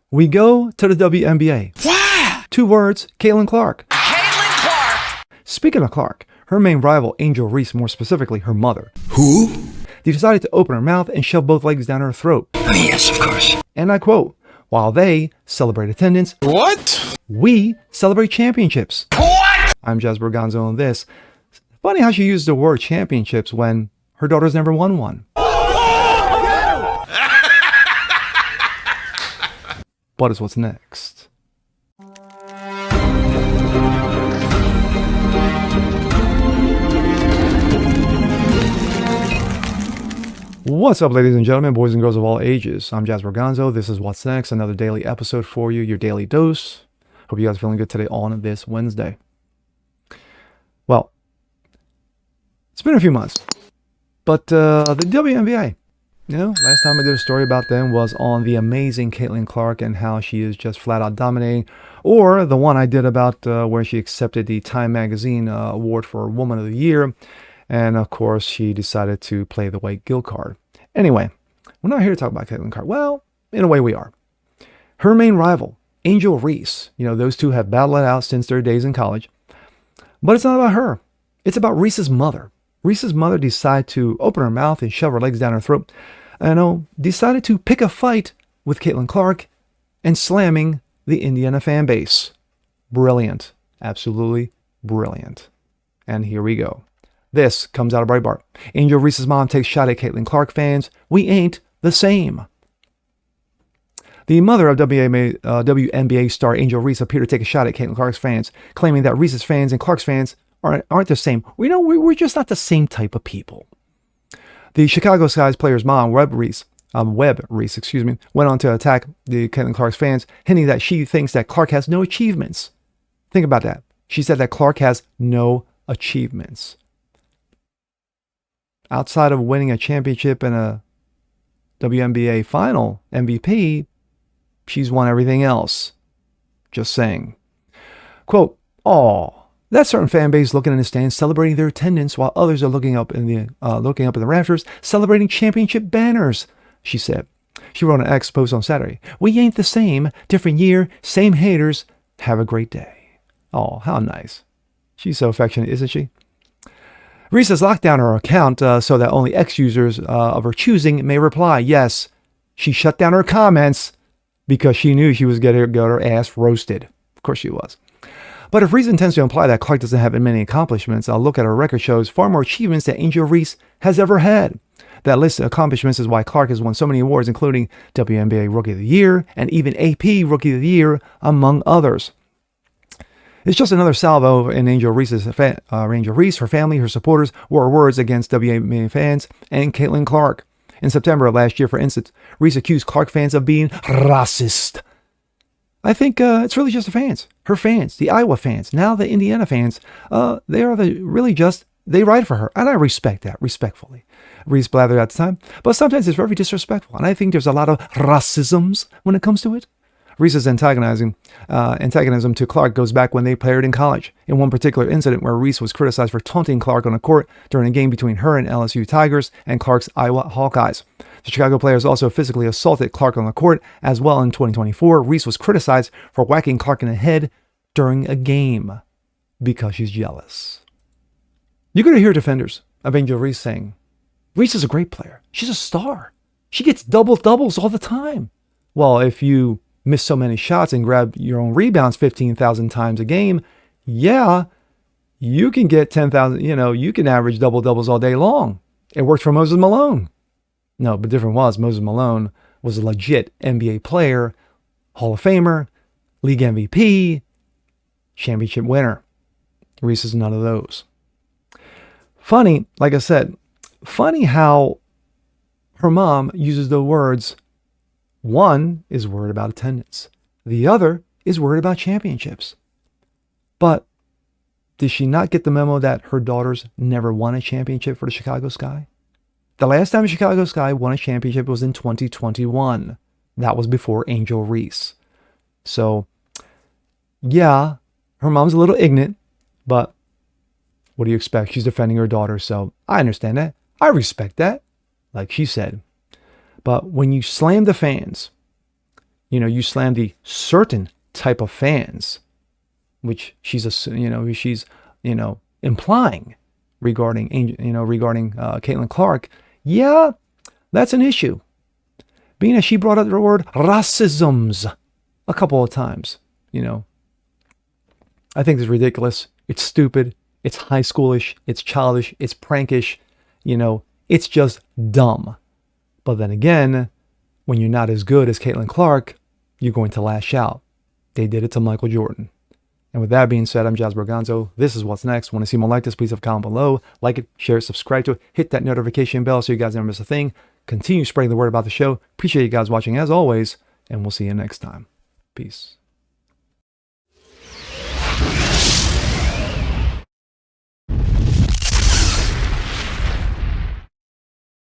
we go to the WNBA. Wow! 2 words, Caitlin Clark. Caitlin Clark! Speaking of Clark, her main rival, Angel Reese, more specifically her mother, Who? decided to open her mouth and shove both legs down her throat. Yes, of course. And I quote, while they celebrate attendance, What? we celebrate championships. What? I'm Jazz Berganzo on this. Funny how she used the word championships when her daughter's never won one. What is what's next? What's up, ladies and gentlemen, boys and girls of all ages? I'm Jazz Berganzo. This is What's Next, another daily episode for you, your daily dose. Hope you guys are feeling good today on this Wednesday. Well, it's been a few months, but the WNBA, last time I did a story about them was on the amazing Caitlin Clark and how she is just flat out dominating, or the one I did about where she accepted the Time Magazine award for Woman of the Year. And of course, she decided to play the white guilt card. Anyway, we're not here to talk about Caitlin Clark. Well, in a way we are. Her main rival, Angel Reese, those two have battled it out since their days in college. But it's not about her. It's about Reese's mother. Reese's mother decided to open her mouth and shove her legs down her throat. Decided to pick a fight with Caitlin Clark and slamming the Indiana fan base. Brilliant. Absolutely brilliant. And here we go. This comes out of Breitbart. Angel Reese's mom takes shot at Caitlin Clark fans. We ain't the same. The mother of WNBA star Angel Reese appeared to take a shot at Caitlin Clark's fans, claiming that Reese's fans and Clark's fans aren't the same. We're just not the same type of people. The Chicago Sky's player's mom, Webb Reese, went on to attack the Caitlin Clark's fans, hinting that she thinks that Clark has no achievements. Think about that. She said that Clark has no achievements. Outside of winning a championship and a WNBA final MVP, she's won everything else. Just saying. Quote, that certain fan base looking in the stands celebrating their attendance while others are looking up in the rafters celebrating championship banners, she said. She wrote an X post on Saturday. We ain't the same. Different year, same haters. Have a great day. Oh, how nice. She's so affectionate, isn't she? Reese has locked down her account so that only X-users of her choosing may reply. Yes, she shut down her comments because she knew she was going to get her ass roasted. Of course she was. But if Reese intends to imply that Clark doesn't have many accomplishments, a look at her record shows far more achievements than Angel Reese has ever had. That list of accomplishments is why Clark has won so many awards, including WNBA Rookie of the Year and even AP Rookie of the Year, among others. It's just another salvo in Angel Reese, her family, her supporters, wore words against WNBA fans and Caitlin Clark. In September of last year, for instance, Reese accused Clark fans of being racist. I think it's really just the fans, her fans, the Iowa fans, now the Indiana fans. They ride for her, and I respect that, respectfully. Reese blathered at the time, but sometimes it's very disrespectful, and I think there's a lot of racisms when it comes to it. Reese's antagonism to Clark goes back when they played in college. In one particular incident where Reese was criticized for taunting Clark on the court during a game between her and LSU Tigers and Clark's Iowa Hawkeyes. The Chicago players also physically assaulted Clark on the court as well in 2024. Reese was criticized for whacking Clark in the head during a game because she's jealous. You're going to hear defenders of Angel Reese saying, Reese is a great player. She's a star. She gets doubles all the time. Well, if you miss so many shots and grab your own rebounds 15,000 times a game, yeah, you can get 10,000, you can average doubles all day long. It worked for Moses Malone. No, but different was Moses Malone was a legit NBA player, Hall of Famer, league MVP, championship winner. Reese is none of those. Funny, like I said, funny how her mom uses the words. One is worried about attendance. The other is worried about championships. But did she not get the memo that her daughters never won a championship for the Chicago Sky? The last time Chicago Sky won a championship was in 2021. That was before Angel Reese. So, yeah, her mom's a little ignorant, but what do you expect? She's defending her daughter, so I understand that. I respect that, like she said. But when you slam the fans, you slam the certain type of fans, which she's implying regarding Caitlin Clark. Yeah, that's an issue. Being as she brought up the word racisms a couple of times, I think it's ridiculous. It's stupid. It's high schoolish. It's childish. It's prankish. It's just dumb. But then again, when you're not as good as Caitlin Clark, you're going to lash out. They did it to Michael Jordan. And with that being said, I'm Jazz Berganzo. This is What's Next. Want to see more like this? Please have a comment below. Like it, share it, subscribe to it. Hit that notification bell so you guys never miss a thing. Continue spreading the word about the show. Appreciate you guys watching as always. And we'll see you next time. Peace.